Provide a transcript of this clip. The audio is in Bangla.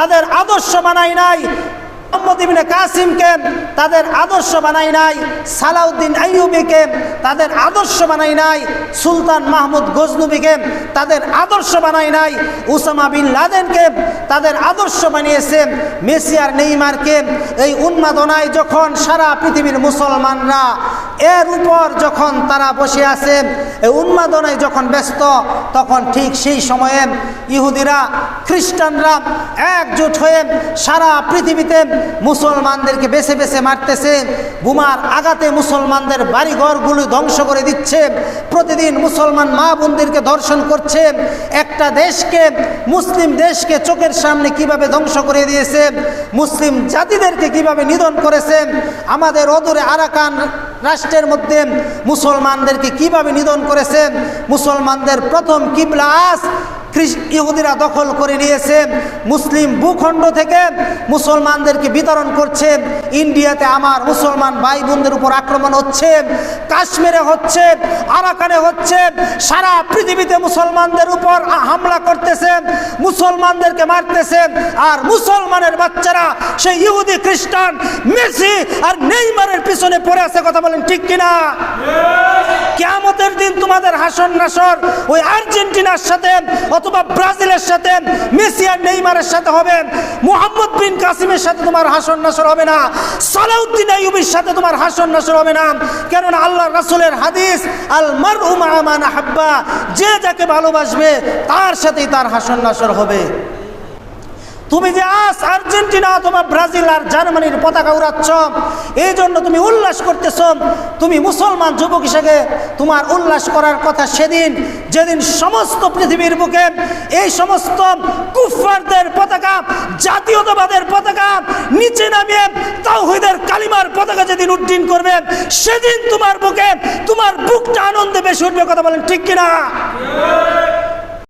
তাদের আদর্শ বানায় নাই, মুহাম্মদ ইবনে কাসিমকে তাদের আদর্শ বানায় নাই, সালাউদ্দিন আইয়ুবীকে তাদের আদর্শ বানায় নাই, সুলতান মাহমুদ গজনবীকে তাদের আদর্শ বানায় নাই, উসামা বিন লাদেনকে তাদের আদর্শ বানিয়েছে। মেসি আর নেইমারকে এই উন্মাদনায় যখন সারা পৃথিবীর মুসলমানরা এর উপর যখন তারা বসে আছে, এই উন্মাদনায় যখন ব্যস্ত, তখন ঠিক সেই সময়ে ইহুদিরা খ্রিস্টানরা একজোট হয়ে সারা পৃথিবীতে মুসলমানদেরকে বেছে বেছে মারতেছে, বোমার আঘাতে মুসলমানদের বাড়িঘরগুলো ধ্বংস করে দিচ্ছে, প্রতিদিন মুসলমান মা বোনদেরকে ধর্ষণ করছে। একটা দেশকে, মুসলিম দেশকে চোখের সামনে কিভাবে ধ্বংস করে দিয়েছে, মুসলিম জাতিদেরকে কিভাবে নিধন করেছে, আমাদের অদূরে আরাকান রাষ্ট্রের মধ্যে মুসলমানদেরকে কিভাবে নিধন করেছে, মুসলমানদের প্রথম কিবলা আজ ইহুদিরা দখল করে নিয়েছে, মুসলিম ভূখণ্ড থেকে মুসলমানদেরকে বিতরণ করছে। ইন্ডিয়াতে আমার মুসলমান ভাই বোনদের উপর আক্রমণ হচ্ছে, কাশ্মীরে হচ্ছে, আরাকানে হচ্ছে, সারা পৃথিবীতে মুসলমানদের উপর হামলা করতেছে, মুসলমানদেরকে মারতেছে। আর মুসলমানের বাচ্চারা সেই ইহুদি খ্রিস্টান মেসি আর নেইমারের পিছনে পড়ে আছে। কথা বলেন ঠিক কিনা? কিয়ামতের দিন তোমাদের হাসর নাসর ওই আর্জেন্টিনার সাথে অথবা ব্রাজিলের সাথে, মেসি আর নেইমারের সাথে হবে, মুহাম্মদ বিন কাসিমের সাথে তোমার হাসর নাসর হবে না, সালাউদ্দিন আইয়ুবীর সাথে তোমার হাসর নাসর হবে না। কেননা আল্লাহ রাসূলের হাদিস, আল মারউ মা মান আহাব্বা, যে যাকে ভালোবাসবে তার সাথেই তার হাসর নাসর হবে। তুমি যে আজ আর্জেন্টিনা অথবা ব্রাজিল আর জার্মানির পতাকা উড়াচ্ছ, এই জন্য তুমি উল্লাস করতেছ, তুমি মুসলমান যুবক হিসেবে তোমার উল্লাস করার কথা সেদিন যেদিন সমস্ত পৃথিবীর বুকে এই সমস্ত কুফফারদের পতাকা, জাতীয়তাবাদের পতাকা নিচে নামিয়ে তাওহীদের কালিমার পতাকা যেদিন উড্ডীন করবে, সেদিন তোমার বুকে, তোমার বুকটা আনন্দে বেশি উঠবে। কথা বলেন ঠিক কিনা?